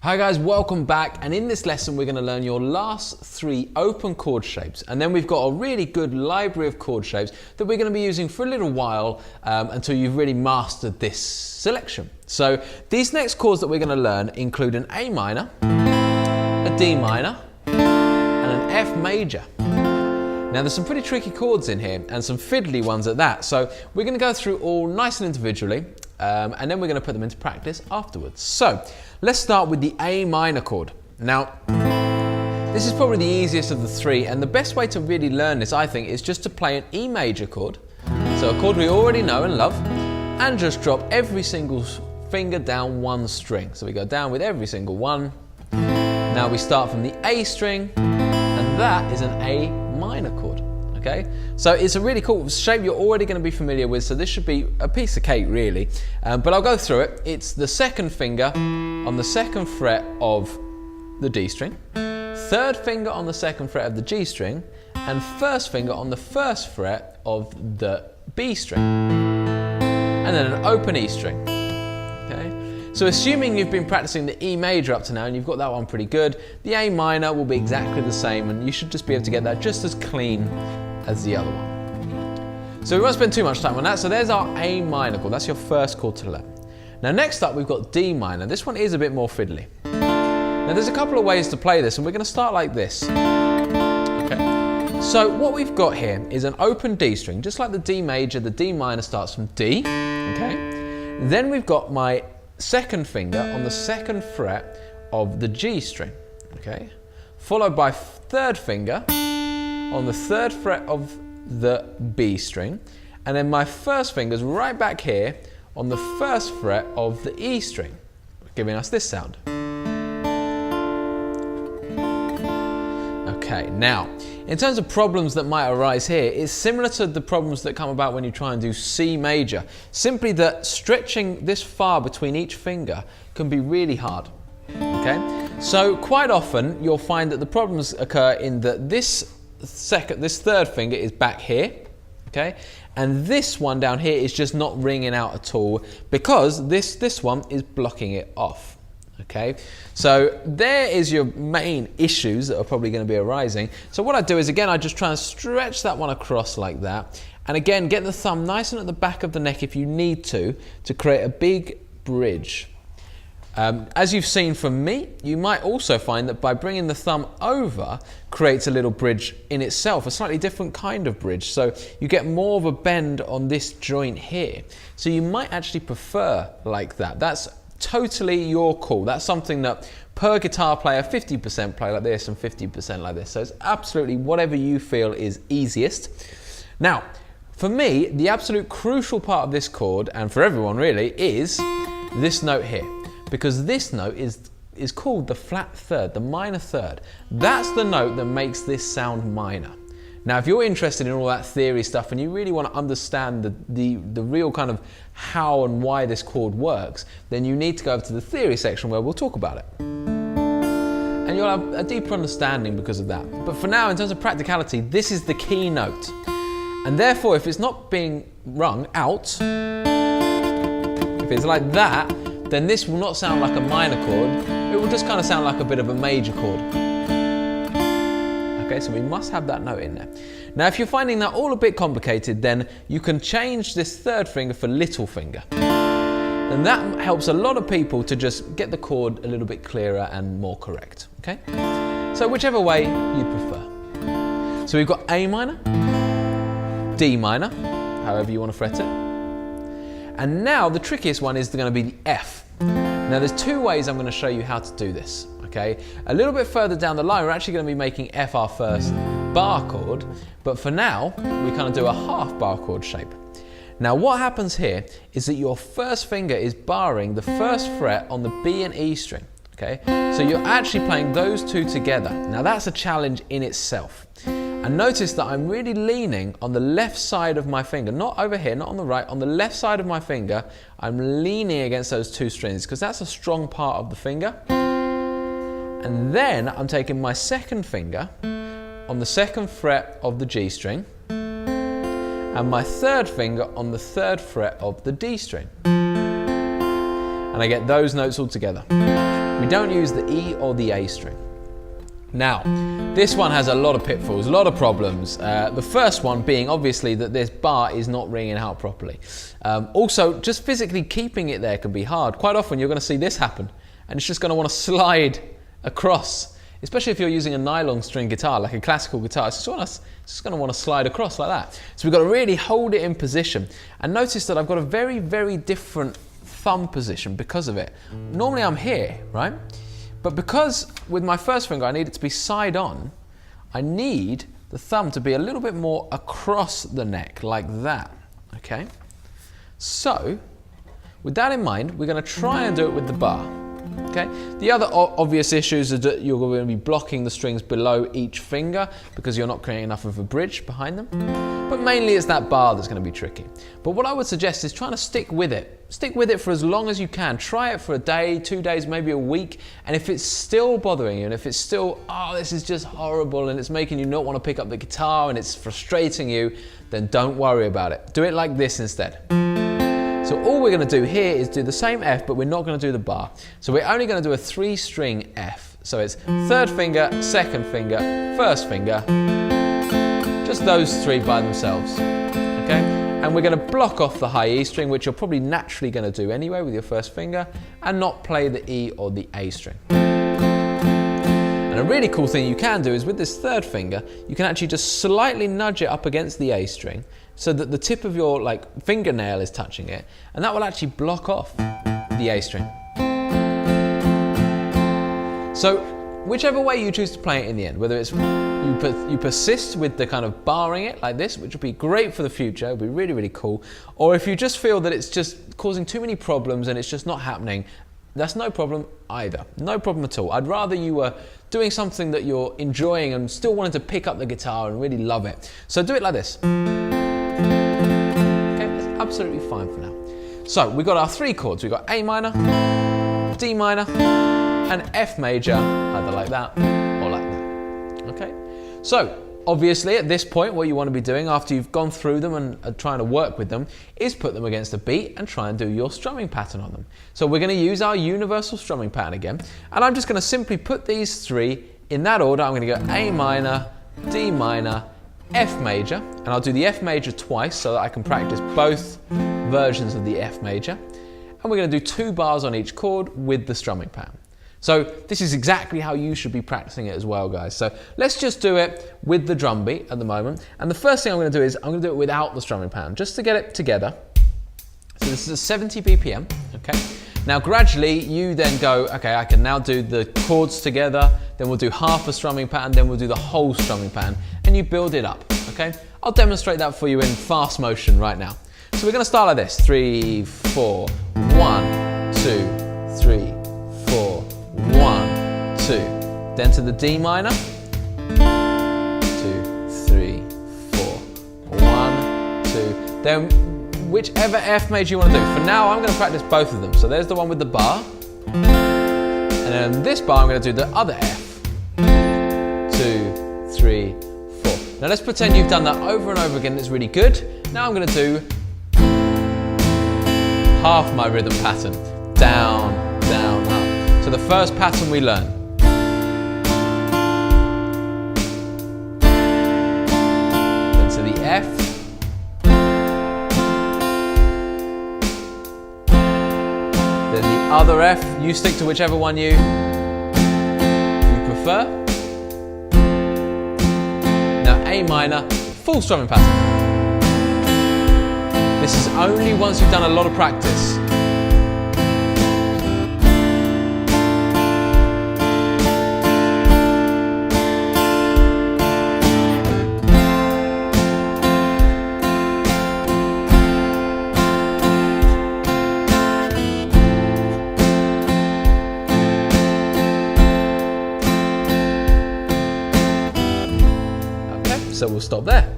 Hi guys, welcome back, and in this lesson we're going to learn your last 3 open chord shapes, and then we've got a really good library of chord shapes that we're going to be using for a little while until you've really mastered this selection. So these next chords that we're going to learn include an A minor, a D minor and an F major. Now there's some pretty tricky chords in here and some fiddly ones at that, so we're going to go through all nice and individually and then we're going to put them into practice afterwards. So let's start with the A minor chord. Now this is probably the easiest of the 3, and the best way to really learn this, I think, is just to play an E major chord, so a chord we already know and love, and just drop every single finger down 1 string. So we go down with every single one. Now we start from the A string, and that is an A minor chord. Okay, so it's a really cool shape you're already going to be familiar with, so this should be a piece of cake really, but I'll go through it. It's the 2nd finger on the 2nd fret of the D string, 3rd finger on the 2nd fret of the G string, and 1st finger on the 1st fret of the B string, and then an open E string. Okay, so assuming you've been practicing the E major up to now and you've got that one pretty good, the A minor will be exactly the same, and you should just be able to get that just as clean as the other one. So we won't spend too much time on that. So there's our A minor chord. That's your first chord to learn. Now next up we've got D minor. This one is a bit more fiddly. Now there's a couple of ways to play this, and we're going to start like this. Okay. So what we've got here is an open D string, just like the D major. The D minor starts from D. Okay. Then we've got my 2nd finger on the 2nd fret of the G string. Okay. Followed by 3rd finger on the 3rd fret of the B string, and then my 1st finger's right back here on the 1st fret of the E string, giving us this sound. Okay, now in terms of problems that might arise here, it's similar to the problems that come about when you try and do C major, simply that stretching this far between each finger can be really hard. Okay, so quite often you'll find that the problems occur in that this 3rd finger is back here, okay, and this one down here is just not ringing out at all because this one is blocking it off. Okay, so there is your main issues that are probably going to be arising. So what I do is, again, I just try and stretch that one across like that, and again get the thumb nice and at the back of the neck if you need to create a big bridge. As you've seen from me, you might also find that by bringing the thumb over creates a little bridge in itself, a slightly different kind of bridge. So you get more of a bend on this joint here. So you might actually prefer like that. That's totally your call. That's something that per guitar player, 50% play like this and 50% like this. So it's absolutely whatever you feel is easiest. Now, for me, the absolute crucial part of this chord, and for everyone really, is this note here. Because this note is called the flat 3rd, the minor 3rd. That's the note that makes this sound minor. Now, if you're interested in all that theory stuff and you really want to understand the real kind of how and why this chord works, then you need to go over to the theory section where we'll talk about it. And you'll have a deeper understanding because of that. But for now, in terms of practicality, this is the key note. And therefore, if it's not being rung out, if it's like that, then this will not sound like a minor chord, it will just kind of sound like a bit of a major chord. Okay, so we must have that note in there. Now if you're finding that all a bit complicated, then you can change this 3rd finger for little finger. And that helps a lot of people to just get the chord a little bit clearer and more correct. Okay, so whichever way you prefer. So we've got A minor, D minor, however you want to fret it. And now the trickiest one is going to be the F. Now there's 2 ways I'm going to show you how to do this. Okay, a little bit further down the line we're actually going to be making F our first bar chord, but for now we kind of do a half bar chord shape. Now what happens here is that your 1st finger is barring the 1st fret on the B and E string. Okay, so you're actually playing those 2 together. Now that's a challenge in itself. And notice that I'm really leaning on the left side of my finger, not over here, not on the right, on the left side of my finger, I'm leaning against those 2 strings because that's a strong part of the finger. And then I'm taking my 2nd finger on the 2nd fret of the G string and my 3rd finger on the 3rd fret of the D string. And I get those notes all together. We don't use the E or the A string. Now, this one has a lot of pitfalls, a lot of problems. The first one being obviously that this bar is not ringing out properly. Also, just physically keeping it there can be hard. Quite often you're going to see this happen and it's just going to want to slide across, especially if you're using a nylon string guitar, like a classical guitar. It's just going to want to slide across like that. So we've got to really hold it in position. And notice that I've got a very, very different thumb position because of it. Normally I'm here, right? But because with my first finger I need it to be side on, I need the thumb to be a little bit more across the neck, like that, okay? So, with that in mind, we're going to try and do it with the bar, okay? The other obvious issues are that you're going to be blocking the strings below each finger because you're not creating enough of a bridge behind them. But mainly it's that bar that's going to be tricky. But what I would suggest is trying to stick with it. Stick with it for as long as you can. Try it for a day, 2 days, maybe a week. And if it's still bothering you and if it's still, oh, this is just horrible and it's making you not want to pick up the guitar and it's frustrating you, then don't worry about it. Do it like this instead. So all we're going to do here is do the same F, but we're not going to do the bar. So we're only going to do a 3-string F. So it's third finger, second finger, first finger, just those 3 by themselves, okay? And we're going to block off the high E string, which you're probably naturally going to do anyway with your first finger, and not play the E or the A string. And a really cool thing you can do is with this third finger, you can actually just slightly nudge it up against the A string so that the tip of your fingernail is touching it, and that will actually block off the A string. So whichever way you choose to play it in the end, whether it's you persist with the kind of barring it like this, which would be great for the future, it would be really, really cool, or if you just feel that it's just causing too many problems and it's just not happening, that's no problem either. No problem at all. I'd rather you were doing something that you're enjoying and still wanting to pick up the guitar and really love it. So do it like this. Okay, that's absolutely fine for now. So we've got our 3 chords. We've got A minor, D minor, and F major, either like that or like that. Okay? So, obviously at this point what you want to be doing after you've gone through them and are trying to work with them is put them against a beat and try and do your strumming pattern on them. So we're going to use our universal strumming pattern again, and I'm just going to simply put these 3 in that order. I'm going to go A minor, D minor, F major, and I'll do the F major twice so that I can practice both versions of the F major, and we're going to do 2 bars on each chord with the strumming pattern. So this is exactly how you should be practicing it as well, guys. So let's just do it with the drum beat at the moment. And the first thing I'm going to do is I'm going to do it without the strumming pattern, just to get it together. So this is a 70 BPM, okay? Now gradually you then go, okay, I can now do the chords together, then we'll do half a strumming pattern, then we'll do the whole strumming pattern, and you build it up, okay? I'll demonstrate that for you in fast motion right now. So we're going to start like this, 3, 4, 1, 2, 3, 4, 1, 2, then to the D minor, 2, 3, 4, 1, 2, then whichever F major you want to do. For now I'm going to practice both of them. So there's the one with the bar, and then this bar I'm going to do the other F, 2, 3, 4. Now let's pretend you've done that over and over again. It's really good. Now I'm going to do half my rhythm pattern, down, down, up. So the first pattern we learn. Then to the F. Then the other F. You stick to whichever one you prefer. Now A minor, full strumming pattern. This is only once you've done a lot of practice. So we'll stop there.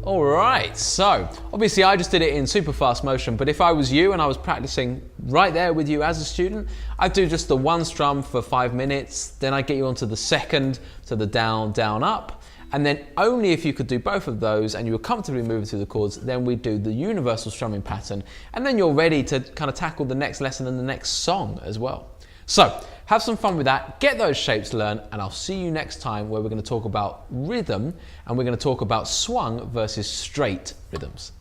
All right, so obviously I just did it in super fast motion, but if I was you and I was practicing right there with you as a student, I'd do just the 1 strum for 5 minutes, then I'd get you onto the second, to the down, down, up, and then only if you could do both of those and you were comfortably moving through the chords, then we'd do the universal strumming pattern, and then you're ready to kind of tackle the next lesson and the next song as well. So, Have some fun with that, get those shapes learned, and I'll see you next time where we're going to talk about rhythm and we're going to talk about swung versus straight rhythms.